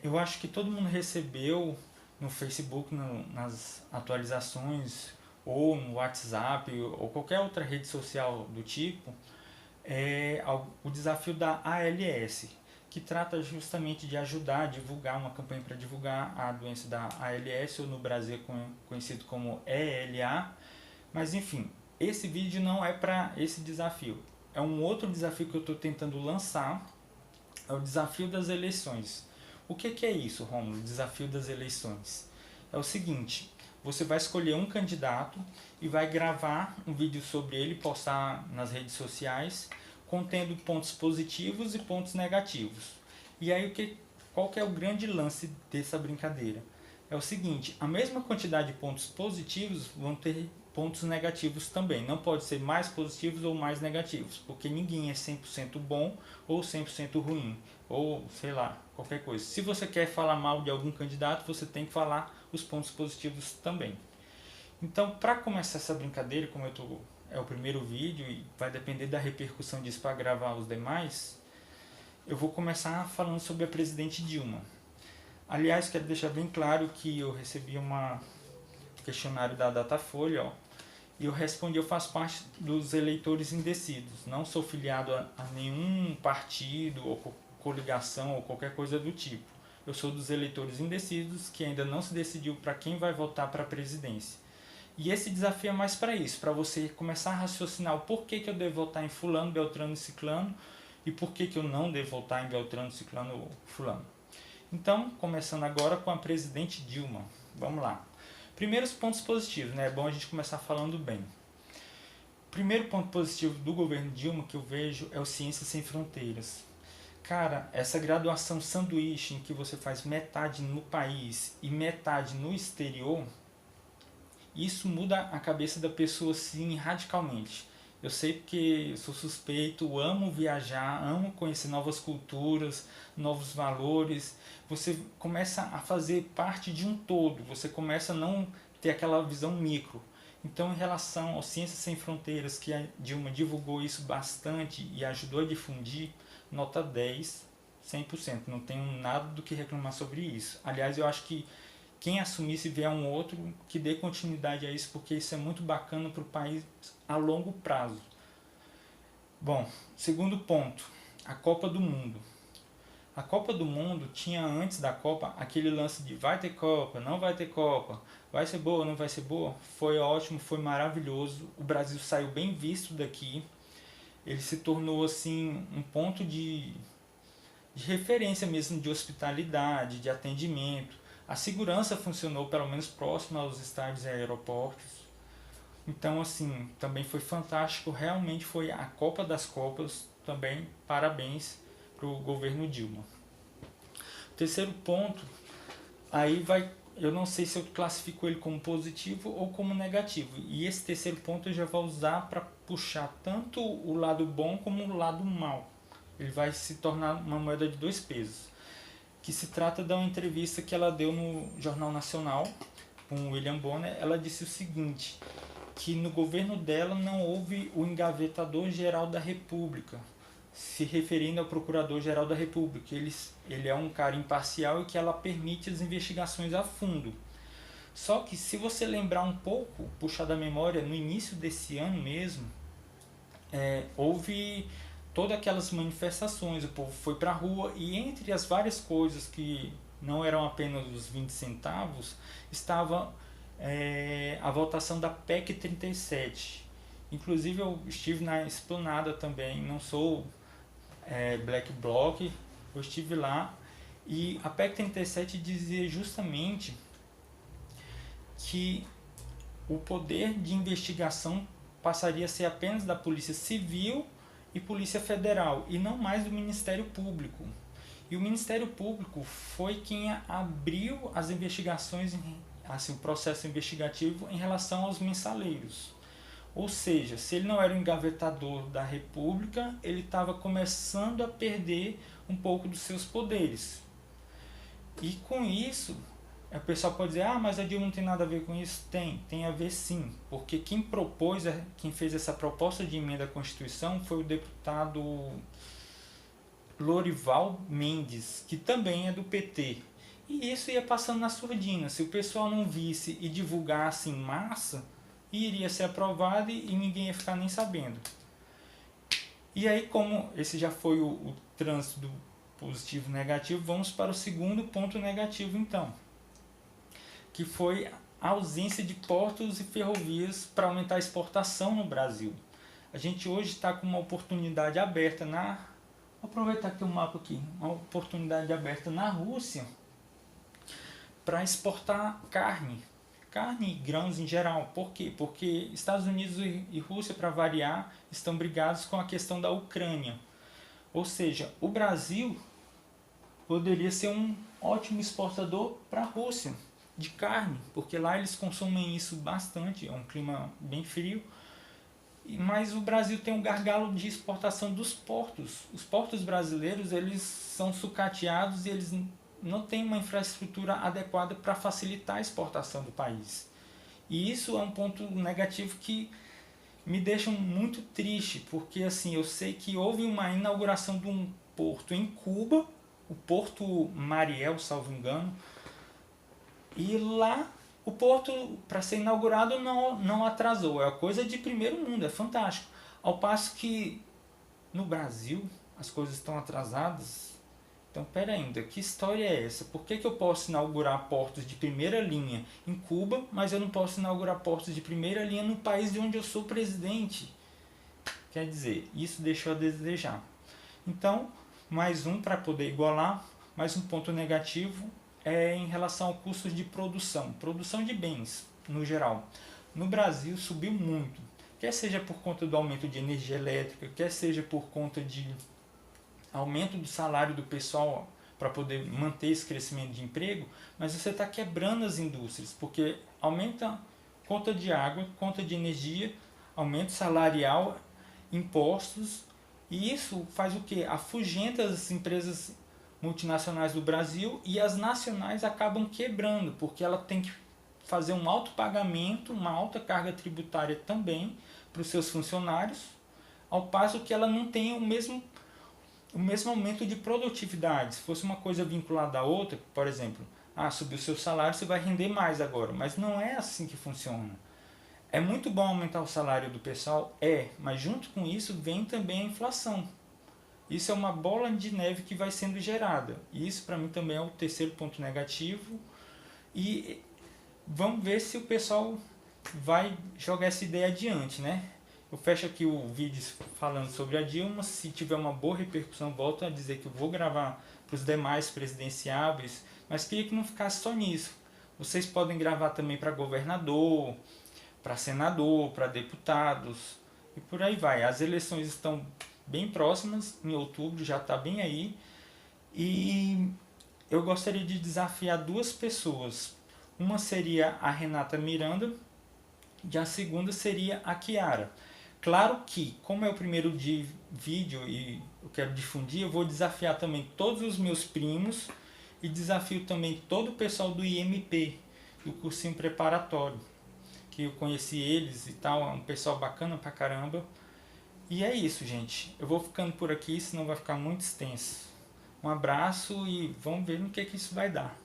Eu acho que todo mundo recebeu no Facebook, nas atualizações, ou no WhatsApp, ou qualquer outra rede social do tipo, o desafio da ALS, que trata justamente de ajudar a divulgar uma campanha para divulgar a doença da ALS, ou no Brasil conhecido como ELA. Mas enfim, esse vídeo não é para esse desafio. É um outro desafio que eu estou tentando lançar, é o desafio das eleições. O que é isso, Romulo? Desafio das eleições. É o seguinte, você vai escolher um candidato e vai gravar um vídeo sobre ele, postar nas redes sociais, contendo pontos positivos e pontos negativos. E aí qual que é o grande lance dessa brincadeira? É o seguinte, a mesma quantidade de pontos positivos vão ter pontos negativos também. Não pode ser mais positivos ou mais negativos, porque ninguém é 100% bom ou 100% ruim, ou sei lá, qualquer coisa. Se você quer falar mal de algum candidato, você tem que falar os pontos positivos também. Então, para começar essa brincadeira, é o primeiro vídeo e vai depender da repercussão disso para gravar os demais, eu vou começar falando sobre a presidente Dilma. Aliás, quero deixar bem claro que eu recebi um questionário da Datafolha, e eu respondi: eu faço parte dos eleitores indecisos, não sou filiado a nenhum partido ou coligação ou qualquer coisa do tipo. Eu sou dos eleitores indecisos que ainda não se decidiu para quem vai votar para a presidência. E esse desafio é mais para isso, para você começar a raciocinar o porquê que eu devo votar em fulano, beltrano e ciclano, e por que eu não devo votar em beltrano, ciclano ou fulano. Então, começando agora com a presidente Dilma. Vamos lá. Primeiros pontos positivos, né? É bom a gente começar falando bem. O primeiro ponto positivo do governo Dilma que eu vejo é o Ciências Sem Fronteiras. Cara, essa graduação sanduíche em que você faz metade no país e metade no exterior, isso muda a cabeça da pessoa sim radicalmente. Eu sei porque eu sou suspeito, amo viajar, amo conhecer novas culturas, novos valores. Você começa a fazer parte de um todo, você começa a não ter aquela visão micro. Então, em relação ao Ciências Sem Fronteiras, que a Dilma divulgou isso bastante e ajudou a difundir, nota 10, 100%. Não tenho nada do que reclamar sobre isso. Aliás, eu acho que quem assumir, se vier um outro, que dê continuidade a isso, porque isso é muito bacana para o país a longo prazo. Bom, segundo ponto, a Copa do Mundo. A Copa do Mundo tinha antes da Copa aquele lance de vai ter Copa, não vai ter Copa, vai ser boa, não vai ser boa. Foi ótimo, foi maravilhoso. O Brasil saiu bem visto daqui. Ele se tornou assim um ponto de referência mesmo de hospitalidade, de atendimento. A segurança funcionou pelo menos próximo aos estádios e aeroportos. Então, assim, também foi fantástico. Realmente foi a Copa das Copas. Também parabéns para o governo Dilma. Terceiro ponto, aí vai. Eu não sei se eu classifico ele como positivo ou como negativo. E esse terceiro ponto eu já vou usar para puxar tanto o lado bom como o lado mal. Ele vai se tornar uma moeda de dois pesos. Que se trata de uma entrevista que ela deu no Jornal Nacional com William Bonner. Ela disse o seguinte, que no governo dela não houve o engavetador-geral da República, se referindo ao Procurador-Geral da República. Ele é um cara imparcial e que ela permite as investigações a fundo. Só que se você lembrar um pouco, puxar da memória, no início desse ano mesmo, houve todas aquelas manifestações, o povo foi para a rua e entre as várias coisas que não eram apenas os 20 centavos, estava a votação da PEC 37. Inclusive eu estive na esplanada também, não sou Black Bloc, eu estive lá e a PEC 37 dizia justamente que o poder de investigação passaria a ser apenas da Polícia Civil e Polícia Federal e não mais do Ministério Público. E o Ministério Público foi quem abriu as investigações, assim, o processo investigativo em relação aos mensaleiros. Ou seja, se ele não era o engavetador da República, ele estava começando a perder um pouco dos seus poderes. E com isso, o pessoal pode dizer, mas a Dilma não tem nada a ver com isso. Tem a ver sim, porque quem fez essa proposta de emenda à Constituição foi o deputado Lorival Mendes, que também é do PT. E isso ia passando na surdina. Se o pessoal não visse e divulgasse em massa, iria ser aprovado e ninguém ia ficar nem sabendo. E aí, como esse já foi o trânsito do positivo e negativo, vamos para o segundo ponto negativo então, que foi a ausência de portos e ferrovias para aumentar a exportação no Brasil. A gente hoje está com uma oportunidade aberta Vou aproveitar que tem um mapa aqui. Uma oportunidade aberta na Rússia para exportar carne e grãos em geral. Por quê? Porque Estados Unidos e Rússia, para variar, estão brigados com a questão da Ucrânia. Ou seja, o Brasil poderia ser um ótimo exportador para a Rússia de carne, porque lá eles consomem isso bastante, é um clima bem frio. Mas o Brasil tem um gargalo de exportação dos portos. Os portos brasileiros, eles são sucateados e eles não têm uma infraestrutura adequada para facilitar a exportação do país. E isso é um ponto negativo que me deixa muito triste, porque assim, eu sei que houve uma inauguração de um porto em Cuba, o Porto Mariel, salvo engano, e lá o porto, para ser inaugurado, não atrasou. É uma coisa de primeiro mundo, é fantástico. Ao passo que no Brasil as coisas estão atrasadas. Então, pera ainda, que história é essa? Por que eu posso inaugurar portos de primeira linha em Cuba, mas eu não posso inaugurar portos de primeira linha no país de onde eu sou presidente? Quer dizer, isso deixou a desejar. Então, mais um para poder igualar, mais um ponto negativo é em relação ao custo de produção de bens no geral. No Brasil subiu muito, quer seja por conta do aumento de energia elétrica, quer seja por conta de aumento do salário do pessoal para poder manter esse crescimento de emprego, mas você está quebrando as indústrias, porque aumenta conta de água, conta de energia, aumento salarial, impostos, e isso faz o que? Afugenta as empresas multinacionais do Brasil e as nacionais acabam quebrando, porque ela tem que fazer um alto pagamento, uma alta carga tributária também para os seus funcionários, ao passo que ela não tem o mesmo aumento de produtividade. Se fosse uma coisa vinculada à outra, por exemplo, subiu o seu salário, você vai render mais agora, mas não é assim que funciona. É muito bom aumentar o salário do pessoal, mas junto com isso vem também a inflação. Isso é uma bola de neve que vai sendo gerada. E isso para mim também é o terceiro ponto negativo. E vamos ver se o pessoal vai jogar essa ideia adiante, né? Eu fecho aqui o vídeo falando sobre a Dilma. Se tiver uma boa repercussão, volto a dizer que eu vou gravar para os demais presidenciáveis. Mas queria que não ficasse só nisso. Vocês podem gravar também para governador, para senador, para deputados e por aí vai. As eleições estão bem próximas, em outubro, já está bem aí. E eu gostaria de desafiar duas pessoas. Uma seria a Renata Miranda e a segunda seria a Kiara. Claro que, como é o primeiro vídeo e eu quero difundir, eu vou desafiar também todos os meus primos e desafio também todo o pessoal do IMP, do cursinho preparatório, que eu conheci eles e tal, é um pessoal bacana pra caramba. E é isso, gente. Eu vou ficando por aqui, senão vai ficar muito extenso. Um abraço e vamos ver no que isso vai dar.